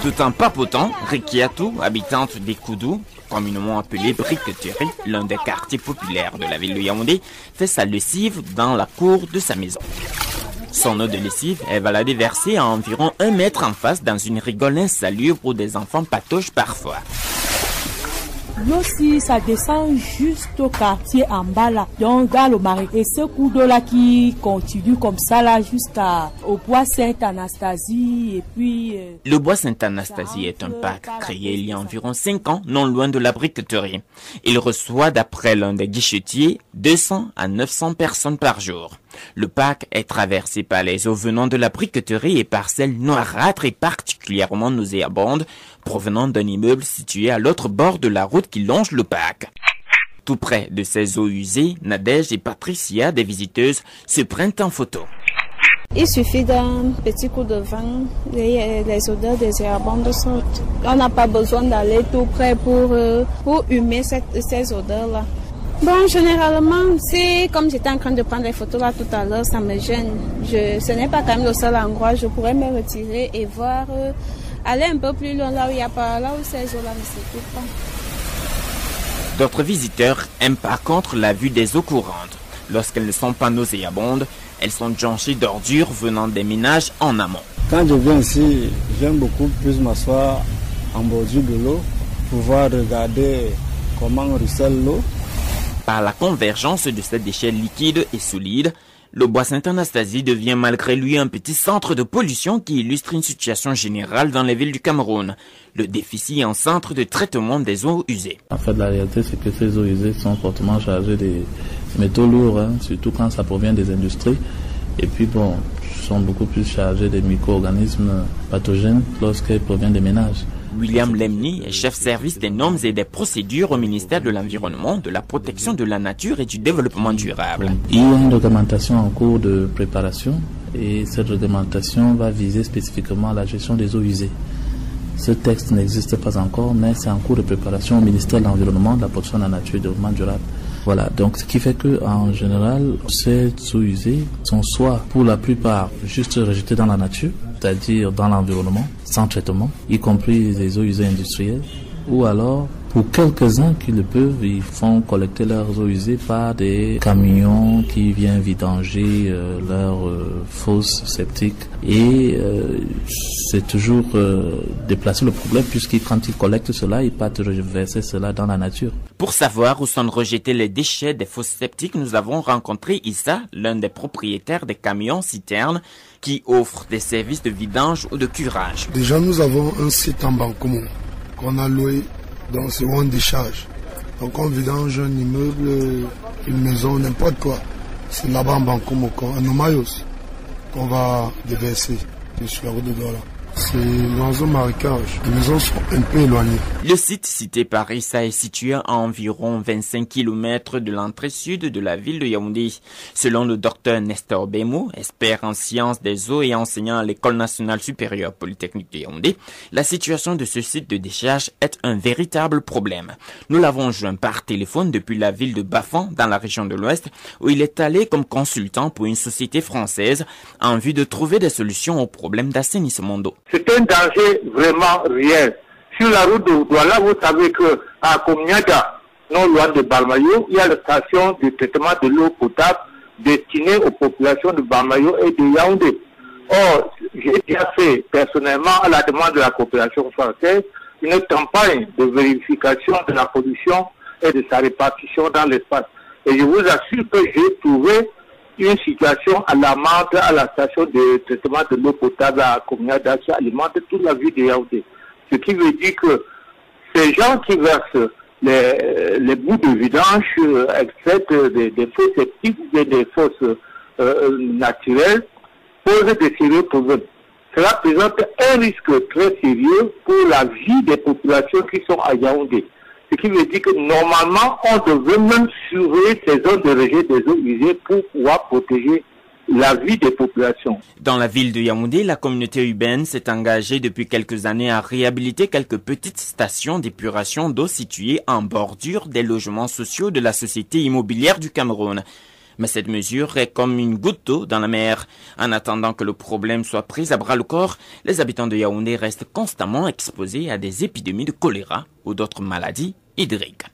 Tout en papotant, Rikiatou, habitante des Koudou, communément appelée Briqueterie, l'un des quartiers populaires de la ville de Yaoundé, fait sa lessive dans la cour de sa maison. Son eau de lessive, elle va la déverser à environ 1 mètre en face dans une rigole insalubre où des enfants patauchent parfois. L'eau, si ça descend juste au quartier en bas là, donc dans le marais. Et ce cours d'eau là qui continue comme ça là jusqu'au bois Sainte-Anastasie et puis... Le bois Sainte-Anastasie est un parc créé il y a environ 5 ans, non loin de la Briqueterie. Il reçoit, d'après l'un des guichetiers, 200 à 900 personnes par jour. Le parc est traversé par les eaux venant de la Briqueterie et par celles noirâtres et particulièrement nauséabondes provenant d'un immeuble situé à l'autre bord de la route qui longe le parc. Tout près de ces eaux usées, Nadège et Patricia, des visiteuses, se prennent en photo. Il suffit d'un petit coup de vent, les odeurs nauséabondes sortent. On n'a pas besoin d'aller tout près pour humer ces odeurs-là. Bon, généralement, c'est comme j'étais en train de prendre les photos là tout à l'heure, ça me gêne. Ce n'est pas quand même le seul endroit, je pourrais me retirer et voir, aller un peu plus loin là où il n'y a pas, là où ces eaux-là ne circulent pas. D'autres visiteurs aiment par contre la vue des eaux courantes. Lorsqu'elles ne sont pas nauséabondes, elles sont jonchées d'ordures venant des ménages en amont. Quand je viens ici, j'aime beaucoup plus m'asseoir en bordure de l'eau, pouvoir regarder comment ruisselle l'eau. Par la convergence de ces déchets liquides et solides, le bois Sainte-Anastasie devient malgré lui un petit centre de pollution qui illustre une situation générale dans les villes du Cameroun. Le déficit en centre de traitement des eaux usées. En fait, la réalité, c'est que ces eaux usées sont fortement chargées des métaux lourds, surtout quand ça provient des industries. Et puis bon, sont beaucoup plus chargées des micro-organismes pathogènes lorsqu'elles proviennent des ménages. William Lemni est chef service des normes et des procédures au ministère de l'Environnement, de la Protection de la Nature et du Développement durable. Il y a une réglementation en cours de préparation et cette réglementation va viser spécifiquement la gestion des eaux usées. Ce texte n'existe pas encore, mais c'est en cours de préparation au ministère de l'Environnement, de la Protection de la Nature et du Développement durable. Voilà, donc ce qui fait que en général, ces eaux usées sont soit pour la plupart juste rejetées dans la nature, c'est-à-dire dans l'environnement, sans traitement, y compris les eaux usées industrielles, ou alors pour quelques-uns qui le peuvent, ils font collecter leurs eaux usées par des camions qui viennent vidanger leurs fosses septiques. Et c'est toujours déplacer le problème puisque quand ils collectent cela, ils partent reverser cela dans la nature. Pour savoir où sont rejetés les déchets des fosses septiques, nous avons rencontré Issa, l'un des propriétaires des camions citernes qui offrent des services de vidange ou de curage. Déjà, nous avons un site en Bankomo qu'on a loué. Donc c'est où on décharge. Donc on vidange un immeuble, une maison, n'importe quoi. C'est là-bas en Bankomo, en Nomayos, qu'on va déverser sur la route de Douala. C'est dans un marécage. Les maisons sont un peu éloignées. Le site cité par Issa est situé à environ 25 km de l'entrée sud de la ville de Yaoundé. Selon le docteur Nestor Bemo, expert en sciences des eaux et enseignant à l'École nationale supérieure polytechnique de Yaoundé, la situation de ce site de décharge est un véritable problème. Nous l'avons joint par téléphone depuis la ville de Bafan, dans la région de l'Ouest, où il est allé comme consultant pour une société française en vue de trouver des solutions aux problèmes d'assainissement d'eau. C'est un danger vraiment réel. Sur la route de Douala, vous savez qu'à Komiaga, non loin de Balmayo, il y a la station de traitement de l'eau potable destinée aux populations de Balmayo et de Yaoundé. Or, j'ai déjà fait personnellement, à la demande de la coopération française, une campagne de vérification de la pollution et de sa répartition dans l'espace. Et je vous assure que j'ai trouvé une situation alarmante à la station de traitement de l'eau potable à Komiada qui alimente toute la ville de Yaoundé. Ce qui veut dire que ces gens qui versent les bouts de vidange extraits des fosses septiques et des fosses naturelles posent des sérieux problèmes. Cela présente un risque très sérieux pour la vie des populations qui sont à Yaoundé. Ce qui veut dire que normalement, on devrait même surveiller ces zones de rejet des eaux usées pour pouvoir protéger la vie des populations. Dans la ville de Yaoundé, la communauté urbaine s'est engagée depuis quelques années à réhabiliter quelques petites stations d'épuration d'eau situées en bordure des logements sociaux de la Société immobilière du Cameroun. Mais cette mesure est comme une goutte d'eau dans la mer. En attendant que le problème soit pris à bras le corps, les habitants de Yaoundé restent constamment exposés à des épidémies de choléra ou d'autres maladies hydriques.